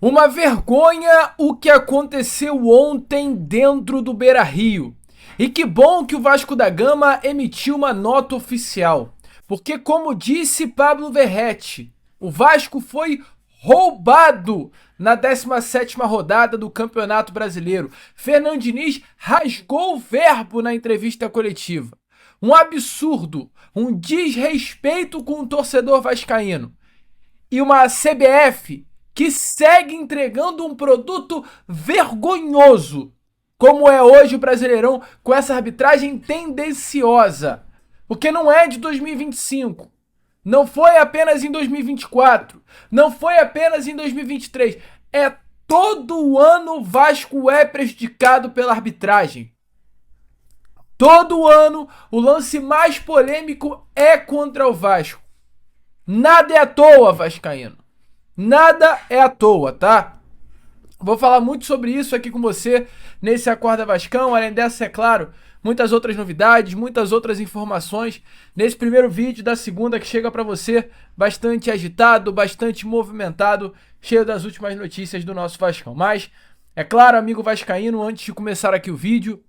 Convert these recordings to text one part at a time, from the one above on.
Uma vergonha o que aconteceu ontem dentro do Beira-Rio. E que bom que o Vasco da Gama emitiu uma nota oficial. Porque, como disse Pablo Verratti, o Vasco foi roubado na 17ª rodada do Campeonato Brasileiro. Fernando Diniz rasgou o verbo na entrevista coletiva. Um absurdo, um desrespeito com o torcedor vascaíno. E uma CBF que segue entregando um produto vergonhoso, como é hoje o Brasileirão, com essa arbitragem tendenciosa. Porque não é de 2025, não foi apenas em 2024, não foi apenas em 2023, é todo ano o Vasco é prejudicado pela arbitragem. Todo ano o lance mais polêmico é contra o Vasco. Nada é à toa, vascaíno. Nada é à toa, tá? Vou falar muito sobre isso aqui com você nesse Acorda Vascão. Além dessa, é claro, muitas outras novidades, muitas outras informações nesse primeiro vídeo da segunda que chega pra você bastante agitado, bastante movimentado, cheio das últimas notícias do nosso Vascão. Mas, é claro, amigo vascaíno, antes de começar aqui o vídeo,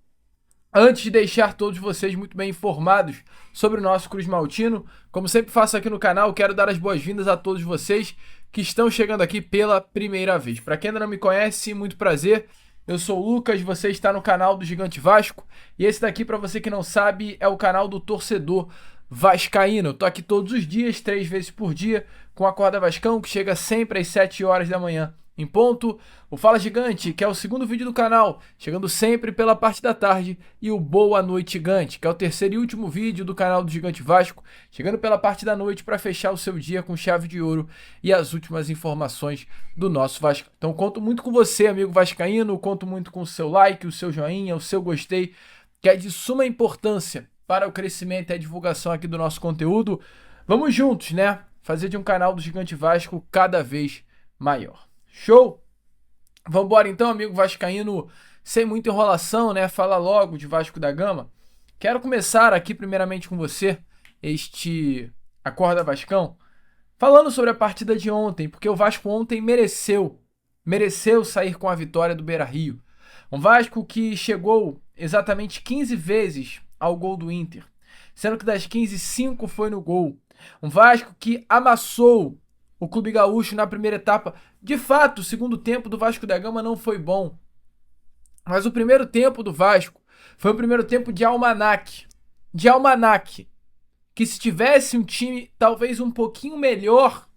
antes de deixar todos vocês muito bem informados sobre o nosso Cruz Maltino, como sempre faço aqui no canal, quero dar as boas-vindas a todos vocês que estão chegando aqui pela primeira vez. Para quem ainda não me conhece, muito prazer. Eu sou o Lucas, você está no canal do Gigante Vasco. E esse daqui, para você que não sabe, é o canal do torcedor vascaíno. Eu tô aqui todos os dias, 3 vezes por dia, com a Acorda Vascão, que chega sempre às 7 horas da manhã. Em ponto, o Fala Gigante, que é o segundo vídeo do canal, chegando sempre pela parte da tarde, e o Boa Noite Gigante, que é o terceiro e último vídeo do canal do Gigante Vasco, chegando pela parte da noite para fechar o seu dia com chave de ouro e as últimas informações do nosso Vasco. Então conto muito com você, amigo vascaíno, conto muito com o seu like, o seu joinha, o seu gostei, que é de suma importância para o crescimento e a divulgação aqui do nosso conteúdo. Vamos juntos, né? Fazer de um canal do Gigante Vasco cada vez maior. Show? Vambora então, amigo vascaíno, sem muita enrolação, né? Fala logo de Vasco da Gama. Quero começar aqui primeiramente com você, este Acorda Vascão, falando sobre a partida de ontem, porque o Vasco ontem mereceu sair com a vitória do Beira-Rio. Um Vasco que chegou exatamente 15 vezes ao gol do Inter, sendo que das 15, 5 foi no gol. Um Vasco que amassou o Clube Gaúcho na primeira etapa. De fato, o segundo tempo do Vasco da Gama não foi bom. Mas o primeiro tempo do Vasco foi o primeiro tempo de almanaque. De almanaque. Que se tivesse um time talvez um pouquinho melhor,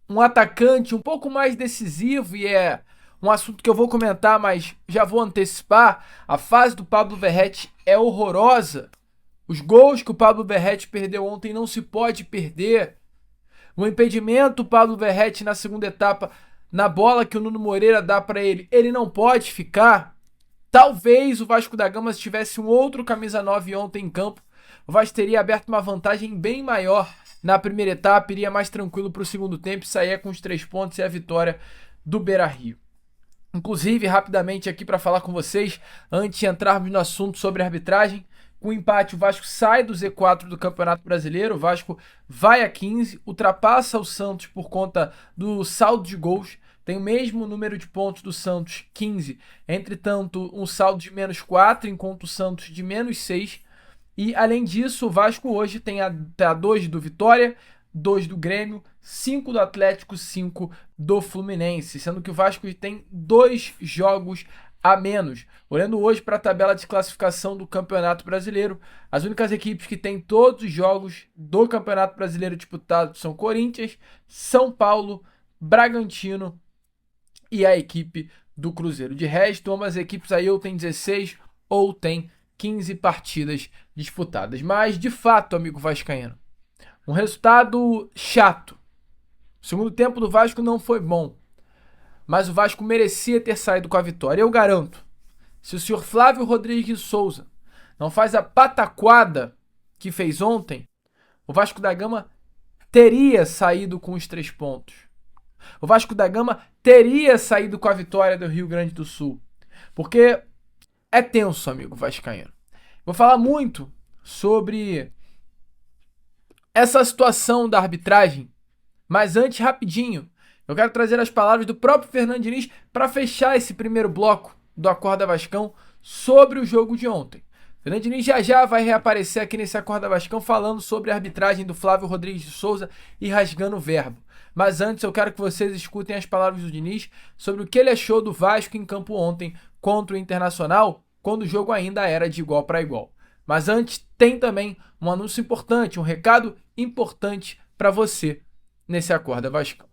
um atacante um pouco mais decisivo, e é um assunto que eu vou comentar, mas já vou antecipar, a fase do Pablo Verratti é horrorosa. Os gols que o Pablo Verratti perdeu ontem não se pode perder. O impedimento, o Pablo Verratti na segunda etapa, na bola que o Nuno Moreira dá para ele não pode ficar. Talvez o Vasco da Gama, se tivesse um outro camisa 9 ontem em campo, o Vasco teria aberto uma vantagem bem maior na primeira etapa, iria mais tranquilo para o segundo tempo e saía com os 3 pontos e a vitória do Beira-Rio. Inclusive, rapidamente aqui para falar com vocês, antes de entrarmos no assunto sobre arbitragem, com o empate, o Vasco sai do Z4 do Campeonato Brasileiro, o Vasco vai a 15, ultrapassa o Santos por conta do saldo de gols, tem o mesmo número de pontos do Santos, 15, entretanto, um saldo de -4, enquanto o Santos de -6, e além disso, o Vasco hoje tem a 2 do Vitória, 2 do Grêmio, 5 do Atlético, 5 do Fluminense, sendo que o Vasco tem 2 jogos a menos. Olhando hoje para a tabela de classificação do Campeonato Brasileiro, as únicas equipes que têm todos os jogos do Campeonato Brasileiro disputados são Corinthians, São Paulo, Bragantino e a equipe do Cruzeiro. De resto, ambas as equipes aí ou tem 16 ou tem 15 partidas disputadas. Mas, de fato, amigo vascaíno, um resultado chato. O segundo tempo do Vasco não foi bom, mas o Vasco merecia ter saído com a vitória. Eu garanto, se o senhor Flávio Rodrigues de Souza não faz a pataquada que fez ontem, o Vasco da Gama teria saído com os 3 pontos. O Vasco da Gama teria saído com a vitória do Rio Grande do Sul. Porque é tenso, amigo vascaíno. Vou falar muito sobre essa situação da arbitragem, mas antes, rapidinho, Eu quero trazer as palavras do próprio Fernando Diniz para fechar esse primeiro bloco do Acorda Vascão sobre o jogo de ontem. Fernando Diniz já vai reaparecer aqui nesse Acorda Vascão falando sobre a arbitragem do Flávio Rodrigues de Souza e rasgando o verbo. Mas antes eu quero que vocês escutem as palavras do Diniz sobre o que ele achou do Vasco em campo ontem contra o Internacional, quando o jogo ainda era de igual para igual. Mas antes tem também um anúncio importante, um recado importante para você nesse Acorda Vascão.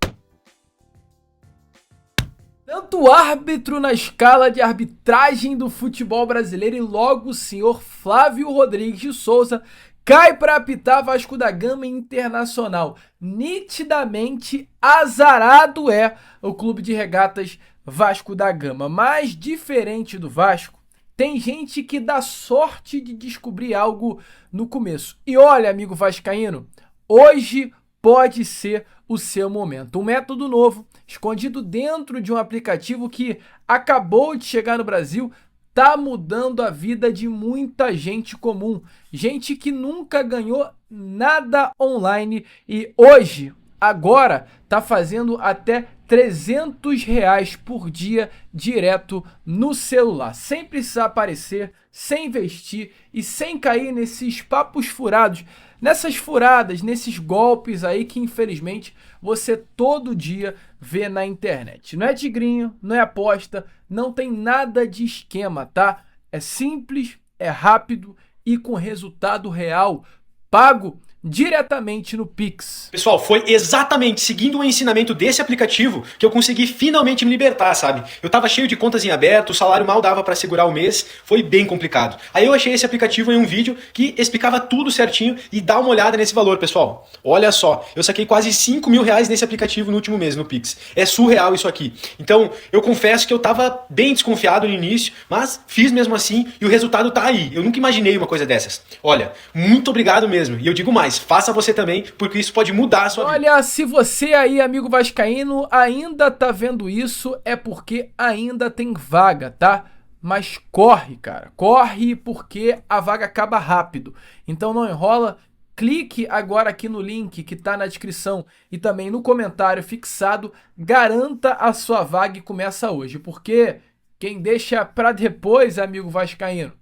Tanto árbitro na escala de arbitragem do futebol brasileiro e logo o senhor Flávio Rodrigues de Souza cai para apitar Vasco da Gama Internacional. Nitidamente azarado é o clube de regatas Vasco da Gama. Mas diferente do Vasco, tem gente que dá sorte de descobrir algo no começo. E olha, amigo vascaíno, hoje pode ser o seu momento. Um método novo, escondido dentro de um aplicativo que acabou de chegar no Brasil, tá mudando a vida de muita gente comum. Gente que nunca ganhou nada online e hoje, agora, tá fazendo até R$300 por dia direto no celular. Sem precisar aparecer, sem investir e sem cair nesses papos furados, nessas furadas, nesses golpes aí que infelizmente você todo dia vê na internet. Não é tigrinho, não é aposta, não tem nada de esquema, tá? É simples, é rápido e com resultado real, pago diretamente no Pix. Pessoal, foi exatamente seguindo o ensinamento desse aplicativo que eu consegui finalmente me libertar, sabe? Eu tava cheio de contas em aberto, o salário mal dava pra segurar o mês, foi bem complicado. Aí eu achei esse aplicativo em um vídeo que explicava tudo certinho e dá uma olhada nesse valor, pessoal. Olha só, eu saquei quase R$5.000 nesse aplicativo no último mês, no Pix. É surreal isso aqui. Então, eu confesso que eu tava bem desconfiado no início, mas fiz mesmo assim e o resultado tá aí. Eu nunca imaginei uma coisa dessas. Olha, muito obrigado mesmo. E eu digo mais, faça você também, porque isso pode mudar a sua vida. Olha, se você aí, amigo vascaíno, ainda tá vendo isso, é porque ainda tem vaga, tá? Mas corre, cara, corre porque a vaga acaba rápido. Então não enrola, clique agora aqui no link que tá na descrição e também no comentário fixado, garanta a sua vaga e começa hoje, porque quem deixa pra depois, amigo vascaíno,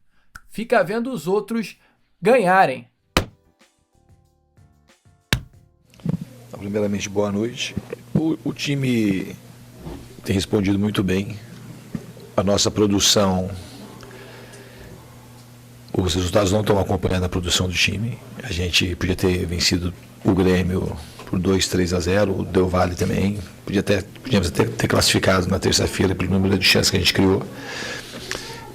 fica vendo os outros ganharem. Primeiramente, boa noite. O time tem respondido muito bem. A nossa produção, os resultados não estão acompanhando a produção do time. A gente podia ter vencido o Grêmio por 2-3-0, o Del Valle também. Podíamos até ter classificado na terça-feira pelo número de chances que a gente criou.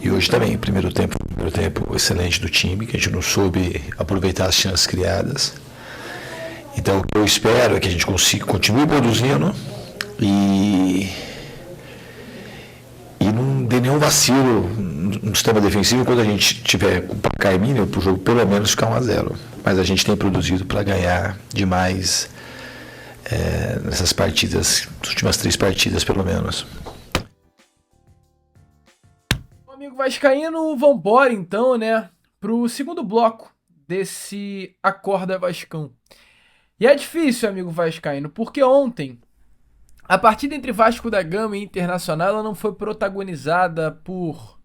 E hoje também, primeiro tempo excelente do time, que a gente não soube aproveitar as chances criadas. Então, o que eu espero é que a gente continue produzindo e não dê nenhum vacilo no sistema defensivo quando a gente tiver com o placar mínimo para o jogo pelo menos ficar 1-0. Mas a gente tem produzido para ganhar demais nessas partidas, nas últimas 3 partidas pelo menos. Amigo vascaíno, vambora então, né, pro segundo bloco desse Acorda Vascão. E é difícil, amigo vascaíno, porque ontem a partida entre Vasco da Gama e Internacional ela não foi protagonizada por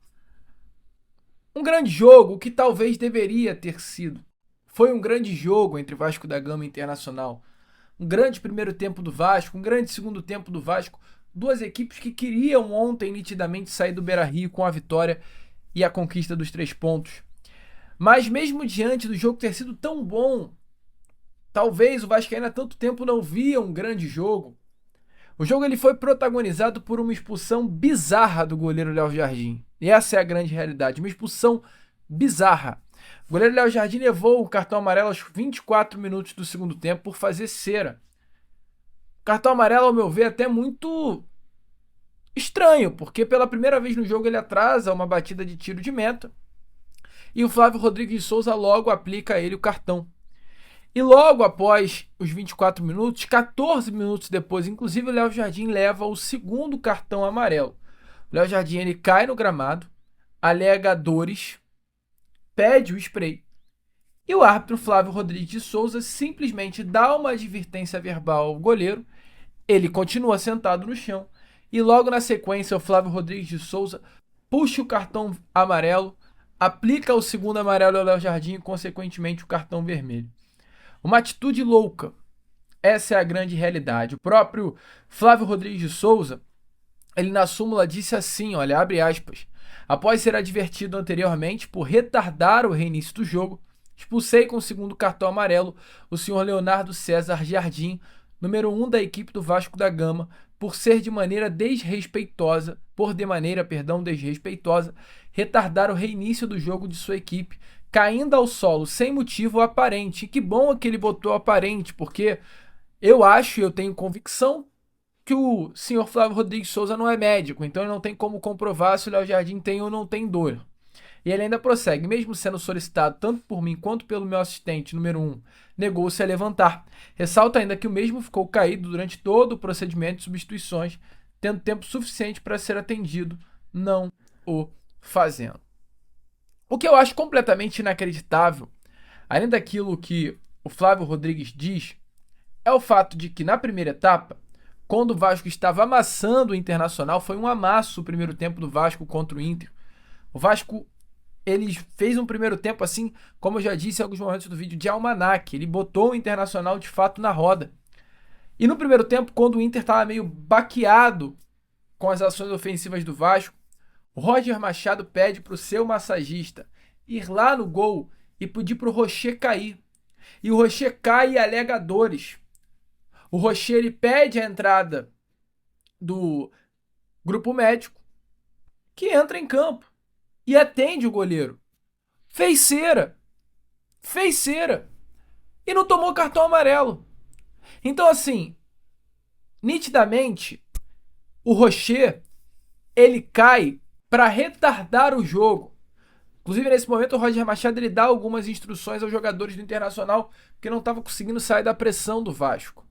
um grande jogo, que talvez deveria ter sido. Foi um grande jogo entre Vasco da Gama e Internacional. Um grande primeiro tempo do Vasco, um grande segundo tempo do Vasco. Duas equipes que queriam ontem nitidamente sair do Beira-Rio com a vitória e a conquista dos 3 pontos. Mas mesmo diante do jogo ter sido tão bom, talvez o vascaíno há tanto tempo não via um grande jogo. O jogo ele foi protagonizado por uma expulsão bizarra do goleiro Léo Jardim. E essa é a grande realidade, uma expulsão bizarra. O goleiro Léo Jardim levou o cartão amarelo aos 24 minutos do segundo tempo por fazer cera. Cartão amarelo, ao meu ver, até muito estranho, porque pela primeira vez no jogo ele atrasa uma batida de tiro de meta. E o Flávio Rodrigues de Souza logo aplica a ele o cartão. E logo após os 24 minutos, 14 minutos depois, inclusive, o Léo Jardim leva o segundo cartão amarelo. O Léo Jardim ele cai no gramado, alega dores, pede o spray. E o árbitro Flávio Rodrigues de Souza simplesmente dá uma advertência verbal ao goleiro Ele continua sentado no chão e logo na sequência o Flávio Rodrigues de Souza puxa o cartão amarelo, aplica o segundo amarelo ao Léo Jardim e consequentemente o cartão vermelho. Uma atitude louca. Essa é a grande realidade. O próprio Flávio Rodrigues de Souza, ele na súmula disse assim, olha, abre aspas, após ser advertido anteriormente por retardar o reinício do jogo, expulsei com o segundo cartão amarelo o senhor Leonardo César Jardim, número 1 da equipe do Vasco da Gama, por ser de maneira desrespeitosa, retardar o reinício do jogo de sua equipe, caindo ao solo sem motivo aparente. E que bom que ele botou aparente, porque eu tenho convicção que o senhor Flávio Rodrigues Souza não é médico, então ele não tem como comprovar se o Léo Jardim tem ou não tem dor. E ele ainda prossegue, mesmo sendo solicitado tanto por mim quanto pelo meu assistente número 1, negou-se a levantar. Ressalta ainda que o mesmo ficou caído durante todo o procedimento de substituições, tendo tempo suficiente para ser atendido, não o fazendo. O que eu acho completamente inacreditável, além daquilo que o Flávio Rodrigues diz, é o fato de que na primeira etapa, quando o Vasco estava amassando o Internacional, foi um amasso o primeiro tempo do Vasco contra o Inter. O Vasco, ele fez um primeiro tempo assim, como eu já disse em alguns momentos do vídeo, de almanaque. Ele botou o Internacional de fato na roda. E no primeiro tempo, quando o Inter estava meio baqueado com as ações ofensivas do Vasco, o Roger Machado pede para o seu massagista ir lá no gol e pedir para o Rocher cair. E o Rocher cai e alega dores. O Rocher, ele pede a entrada do grupo médico, que entra em campo e atende o goleiro. Fez cera. E não tomou cartão amarelo. Então, assim, nitidamente, o Rocher, ele cai para retardar o jogo. Inclusive, nesse momento, o Roger Machado ele dá algumas instruções aos jogadores do Internacional porque não estava conseguindo sair da pressão do Vasco.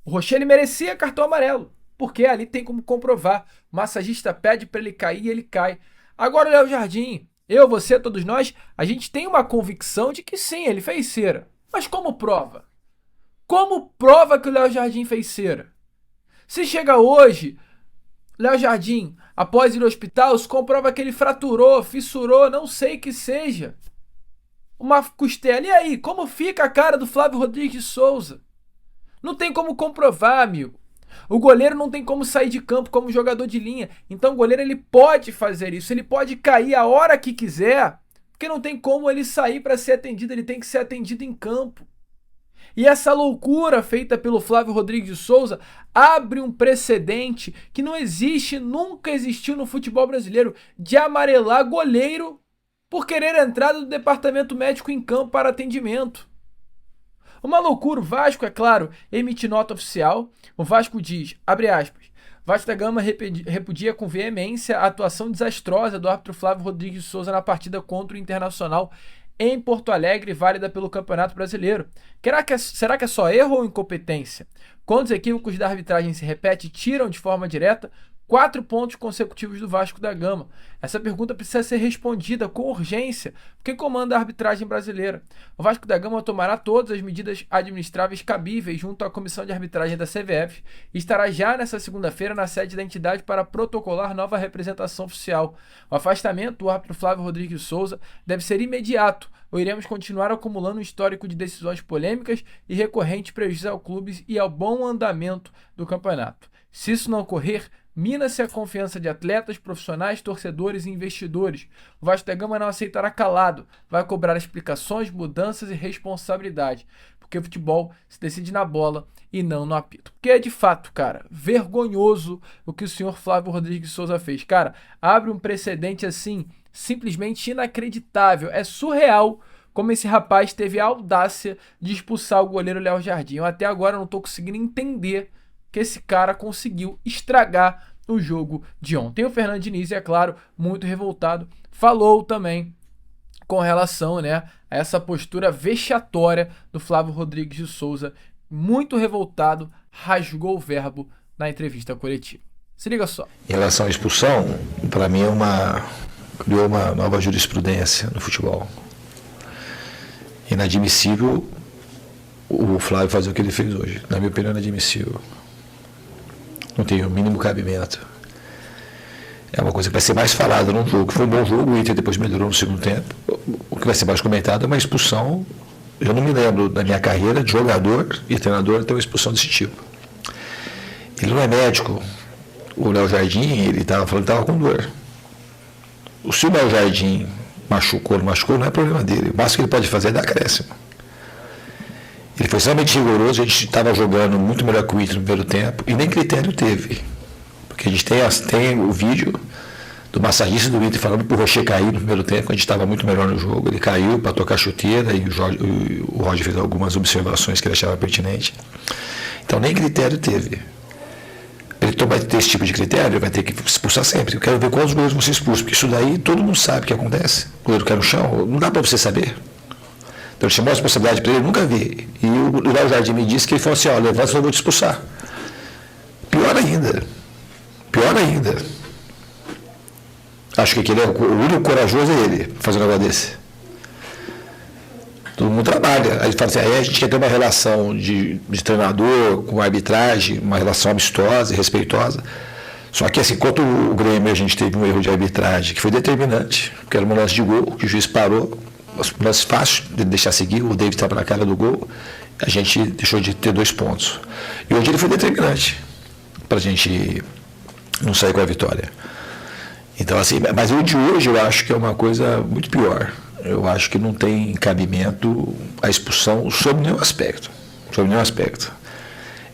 O Rocher, ele merecia cartão amarelo, porque ali tem como comprovar. O massagista pede para ele cair e ele cai. Agora o Léo Jardim, eu, você, todos nós, a gente tem uma convicção de que sim, ele fez cera. Mas como prova? Como prova que o Léo Jardim fez cera? Se chega hoje, Léo Jardim, após ir ao hospital, se comprova que ele fraturou, fissurou, não sei que seja, uma costela. E aí, como fica a cara do Flávio Rodrigues de Souza? Não tem como comprovar, amigo. O goleiro não tem como sair de campo como jogador de linha. Então o goleiro ele pode fazer isso. Ele pode cair a hora que quiser, porque não tem como ele sair para ser atendido. Ele tem que ser atendido em campo. E essa loucura feita pelo Flávio Rodrigues de Souza abre um precedente que não existe, nunca existiu no futebol brasileiro, de amarelar goleiro por querer a entrada do departamento médico em campo para atendimento. Uma loucura. O Vasco, é claro, emite nota oficial. O Vasco diz, abre aspas, Vasco da Gama repudia com veemência a atuação desastrosa do árbitro Flávio Rodrigues de Souza na partida contra o Internacional em Porto Alegre, válida pelo Campeonato Brasileiro. Será que é só erro ou incompetência? Quando os equívocos da arbitragem se repetem, tiram de forma direta 4 pontos consecutivos do Vasco da Gama. Essa pergunta precisa ser respondida com urgência, porque comanda a arbitragem brasileira. O Vasco da Gama tomará todas as medidas administráveis cabíveis junto à Comissão de Arbitragem da CBF e estará já nesta segunda-feira na sede da entidade para protocolar nova representação oficial. O afastamento do árbitro Flávio Rodrigues de Souza deve ser imediato, ou iremos continuar acumulando um histórico de decisões polêmicas e recorrentes prejuízos ao clube e ao bom andamento do campeonato. Se isso não ocorrer, mina-se a confiança de atletas, profissionais, torcedores e investidores. O Vasco da Gama não aceitará calado, vai cobrar explicações, mudanças e responsabilidade, porque o futebol se decide na bola e não no apito. Porque é de fato, cara, vergonhoso o que o senhor Flávio Rodrigues de Souza fez. Cara, abre um precedente assim, simplesmente inacreditável. É surreal como esse rapaz teve a audácia de expulsar o goleiro Léo Jardim. Eu até agora não tô conseguindo entender que esse cara conseguiu estragar o jogo de ontem. O Fernando Diniz, é claro, muito revoltado, falou também com relação, a essa postura vexatória do Flávio Rodrigues de Souza, muito revoltado, rasgou o verbo na entrevista coletiva. Se liga só. Em relação à expulsão, para mim criou uma nova jurisprudência no futebol. Inadmissível o Flávio fazer o que ele fez hoje. Na minha opinião, inadmissível. não tem o mínimo cabimento. É uma coisa que vai ser mais falada num jogo. Foi um bom jogo, o Inter depois melhorou no segundo tempo. O que vai ser mais comentado é uma expulsão. Eu não me lembro da minha carreira de jogador e treinador ter uma expulsão desse tipo. Ele não é médico. O Léo Jardim, ele estava falando que estava com dor. Se o Léo Jardim machucou, não é problema dele. O máximo que ele pode fazer é dar acréscimo. Ele foi extremamente rigoroso, a gente estava jogando muito melhor que o Inter no primeiro tempo e nem critério teve. Porque a gente tem o vídeo do massagista do Inter falando para o Rocher cair no primeiro tempo, a gente estava muito melhor no jogo. Ele caiu para tocar chuteira e o Roger fez algumas observações que ele achava pertinente. Então nem critério teve. Ele vai ter esse tipo de critério, vai ter que expulsar sempre. Eu quero ver quantos goleiros vão ser expulsos, porque isso daí todo mundo sabe o que acontece. O goleiro cai no chão, não dá para você saber. Então ele chamou a responsabilidade para ele, eu nunca vi. E o Léo Jardim me disse que ele falou assim, levanta, senão eu vou te expulsar. Pior ainda. Acho que aquele o único corajoso é ele, fazer um negócio desse. Todo mundo trabalha. Aí ele fala assim, aí a gente quer ter uma relação de treinador com arbitragem, uma relação amistosa e respeitosa. Só que assim, enquanto o Grêmio a gente teve um erro de arbitragem que foi determinante, que era um lance de gol, que o juiz parou, um lance fácil de deixar seguir, o David estava na cara do gol, a gente deixou de ter 2 pontos. E hoje ele foi determinante para a gente não sair com a vitória. Então assim, mas o de hoje eu acho que é uma coisa muito pior. Eu acho que não tem cabimento a expulsão sob nenhum aspecto.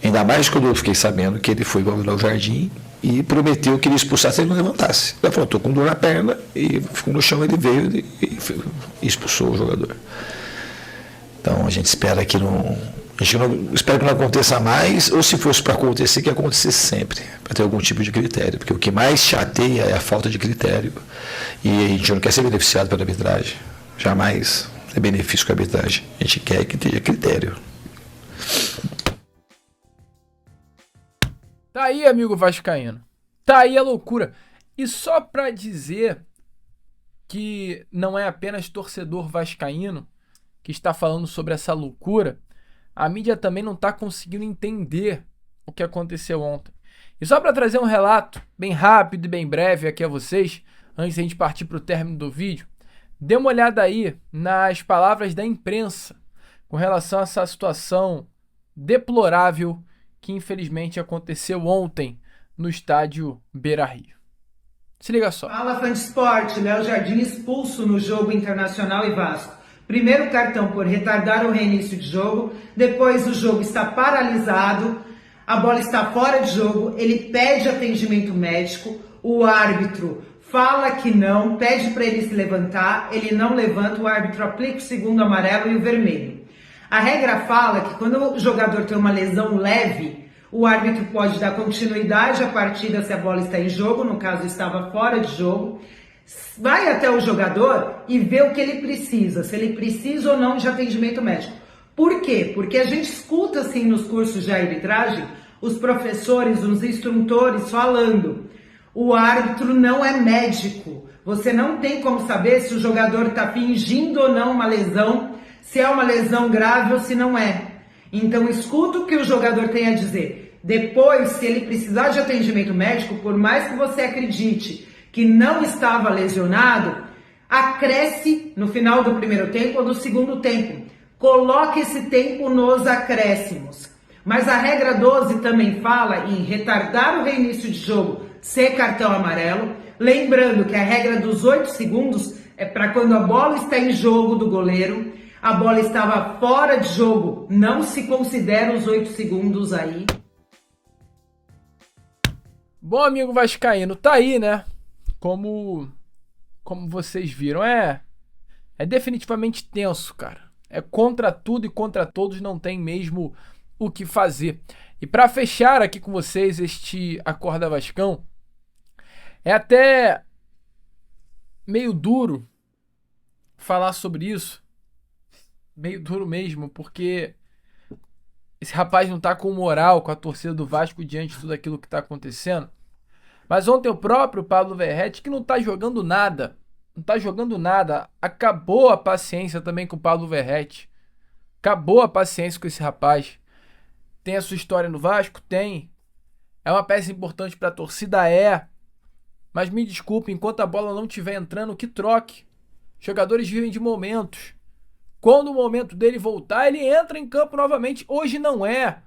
Ainda mais quando eu fiquei sabendo que ele foi ao Jardim e prometeu que ele expulsasse se ele não levantasse. Ele falou, estou com dor na perna, e ficou no chão, ele veio e expulsou o jogador. Então a gente espera que espero que não aconteça mais, ou se fosse para acontecer, que acontecesse sempre, para ter algum tipo de critério, porque o que mais chateia é a falta de critério, e a gente não quer ser beneficiado pela arbitragem, jamais é benefício com a arbitragem, a gente quer que tenha critério. Tá aí, amigo vascaíno, tá aí a loucura, e só para dizer que não é apenas torcedor vascaíno que está falando sobre essa loucura, a mídia também não está conseguindo entender o que aconteceu ontem. E só para trazer um relato bem rápido e bem breve aqui a vocês, antes de a gente partir para o término do vídeo, dê uma olhada aí nas palavras da imprensa com relação a essa situação deplorável que infelizmente aconteceu ontem no estádio Beira-Rio. Se liga só. Fala, fã de esporte. Léo Jardim expulso no jogo Internacional e Vasco. Primeiro cartão por retardar o reinício de jogo, depois o jogo está paralisado, a bola está fora de jogo, ele pede atendimento médico, o árbitro fala que não, pede para ele se levantar, ele não levanta, o árbitro aplica o segundo amarelo e o vermelho. A regra fala que quando o jogador tem uma lesão leve, o árbitro pode dar continuidade à partida se a bola está em jogo, no caso estava fora de jogo, vai até o jogador e vê o que ele precisa, se ele precisa ou não de atendimento médico. Por quê? Porque a gente escuta assim nos cursos de arbitragem os professores, os instrutores falando, o árbitro não é médico, você não tem como saber se o jogador está fingindo ou não uma lesão, se é uma lesão grave ou se não é. Então escuta o que o jogador tem a dizer. Depois, se ele precisar de atendimento médico, por mais que você acredite que não estava lesionado, acresce no final do primeiro tempo ou do segundo tempo. Coloque esse tempo nos acréscimos. Mas a regra 12 também fala em retardar o reinício de jogo, ser cartão amarelo. Lembrando que a regra dos 8 segundos é para quando a bola está em jogo do goleiro, a bola estava fora de jogo, não se considera os 8 segundos aí. Bom, amigo vascaíno, tá aí, né? Como vocês viram, é definitivamente tenso, cara. É contra tudo e contra todos, não tem mesmo o que fazer. E para fechar aqui com vocês este Acorda Vascão, é até meio duro falar sobre isso, meio duro mesmo, porque esse rapaz não tá com moral com a torcida do Vasco diante de tudo aquilo que tá acontecendo. Mas ontem o próprio Pablo Verratti, que não tá jogando nada, acabou a paciência também com o Pablo Verratti, acabou a paciência com esse rapaz. Tem a sua história no Vasco? Tem. É uma peça importante para a torcida? Mas me desculpe, enquanto a bola não estiver entrando, que troque. Jogadores vivem de momentos. Quando o momento dele voltar, ele entra em campo novamente. Hoje não é.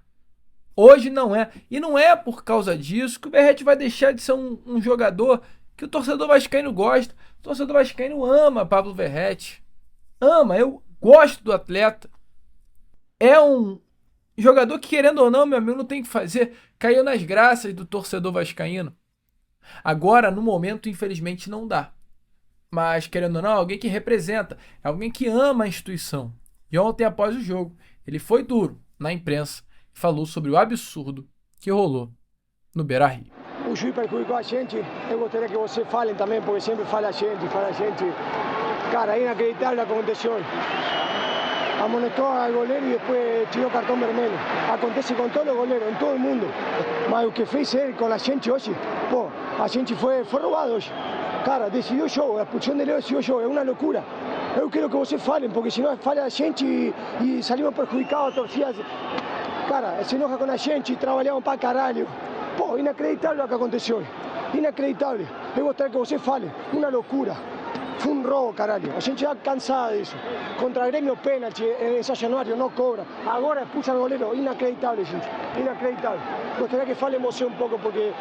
Hoje não é. E não é por causa disso que o Verratti vai deixar de ser um jogador que o torcedor vascaíno gosta. O torcedor vascaíno ama Pablo Verratti. Ama, eu gosto do atleta. É um jogador que, querendo ou não, meu amigo, não tem o que fazer. Caiu nas graças do torcedor vascaíno. Agora, no momento, infelizmente, não dá. Mas, querendo ou não, alguém que representa, é alguém que ama a instituição. E ontem, após o jogo, ele foi duro na imprensa e falou sobre o absurdo que rolou no Beira-Rio. O juiz perjudicou a gente, eu gostaria que vocês falem também, porque sempre fala a gente. Cara, é inacreditável a aconteceu. Amonestou al goleiro e depois tirou cartão vermelho. Acontece com todos os goleiros, em todo mundo. Mas o que fez ele com a gente hoje, pô, a gente foi roubado hoje. Cara, decidiu o jogo, a expulsão dele decidiu o jogo, é uma loucura. Eu quero que vocês falem, porque senão falha a gente e salimos prejudicados, a torcida. Cara, se enoja com a gente e trabalhamos para caralho. Pô, inacreditável o que aconteceu hoje. Inacreditável. Eu gostaria que vocês falem, uma loucura. Foi um roubo, caralho. A gente já cansada disso. Contra o Grêmio, pênalti, em São Januário, não cobra. Agora expulsa o goleiro. Inacreditável, gente. Inacreditável. Gostaria que falem você um pouco, porque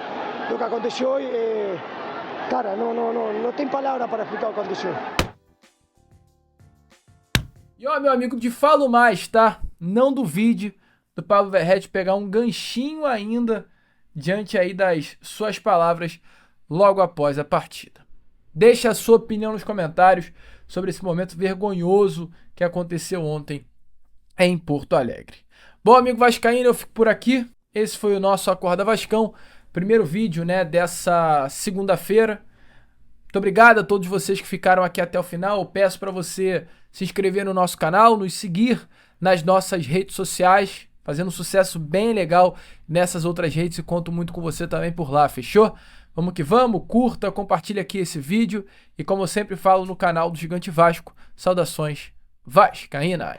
o que aconteceu hoje, cara, não tem palavra para explicar o que aconteceu. E ó, meu amigo, te falo mais, tá? Não duvide do Pablo Verratti pegar um ganchinho ainda diante aí das suas palavras logo após a partida. Deixa a sua opinião nos comentários sobre esse momento vergonhoso que aconteceu ontem em Porto Alegre. Bom, amigo vascaíno, eu fico por aqui. Esse foi o nosso Acorda Vascão, primeiro vídeo, né, dessa segunda-feira. Muito obrigado a todos vocês que ficaram aqui até o final. Eu peço para você se inscrever no nosso canal, nos seguir nas nossas redes sociais, fazendo um sucesso bem legal nessas outras redes e conto muito com você também por lá, fechou? Vamos que vamos, curta, compartilha aqui esse vídeo e como eu sempre falo no canal do Gigante Vasco, saudações vascaínas!